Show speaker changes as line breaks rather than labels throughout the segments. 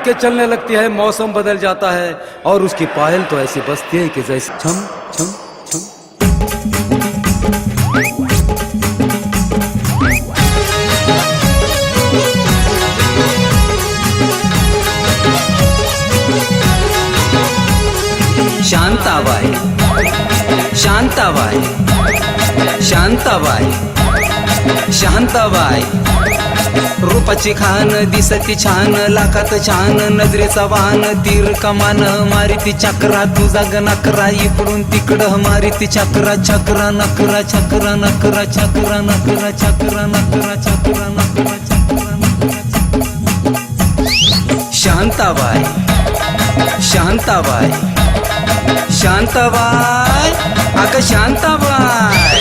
रुक के चलने लगती है, मौसम बदल जाता है और उसकी पायल तो ऐसी बजती है कि जैसे छम छम छम।
शांताबाई शांताबाई शांताबाई शांताबाई, रूपाची खान दिसती छान, लाखात छान नजरेचा वाहन, तीर कमान मारिती चक्रा, तुझा ग नकरा इकडून तिकडं मारिती चक्रा, चक्रा नकरा चक्रा नकरा चक्रा नकरा चक्रा नकरा चक्रा नकरा चक्रा नकरा। शांताबाई शांताबाई शांताबाई, अगं शांताबाई।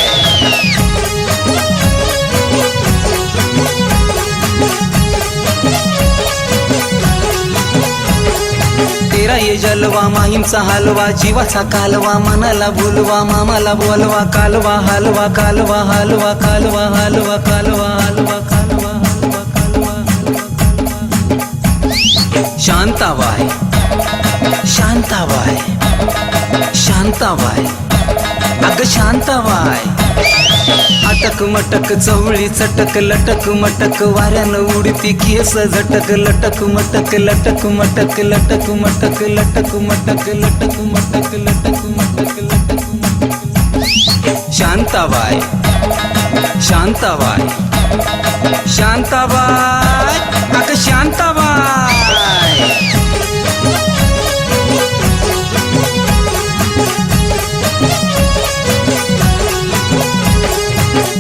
तेरा ये जलवा माहीमचा हलवा, जीवाचा कालवा, मनाला बोलवा, मामाला बोलवा, कालवा हलवा कालवा हलवा कालवा हलवा कालवा हलवा कालवा हलवा कालवा हलवा। शांताबाई शांताबाई शांताबाई, अगं शांताबाई। अटक मटक चवळी चटक, लटक मटक वाऱ्यानं उडती केस झटक, लटक मटक लटक मटक लटक मटक लटक मटक लटक मटक लटक मटक लटक मटक। शांताबाई शांताबाई शांताबाई, अगं शांताबाई।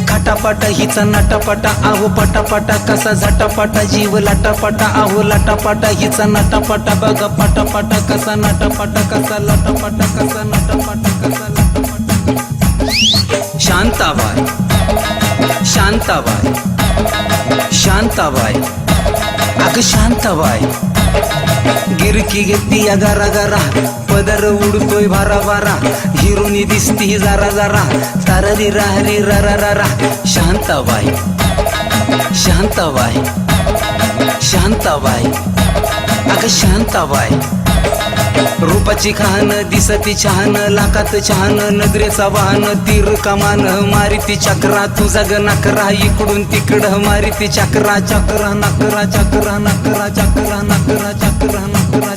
पटापटा हिचा नटापटा, आहो पटापटा कसा झटापटा, जीव लाटापटा, आहो लाटापटा हिचा नटापटा, बघा पटापटा कसा नटापटा कसा लाटापटा कसा नटापटा कसा लाटापटा। शांताबाई शांताबाई शांताबाई, अगं शांताबाई। गिरकी घेतली या गारा गारा, पदर उडतोय भारा भारा, हिरोनी दिसती जरा जरा, ताररी राहरी रा रा रा। शांताबाई शांताबाई शांताबाई, अगं शांताबाई। रूपाची खान दिसती छान, लाखात छान नजरेचा वाहन, तीर कमान मारिती चक्रा, तुझा ग नकरा इकडून तिकडं मारिती चक्रा, चक्रा नकरा चक्रा नकरा चक्रा नकरा चक्रा नकरा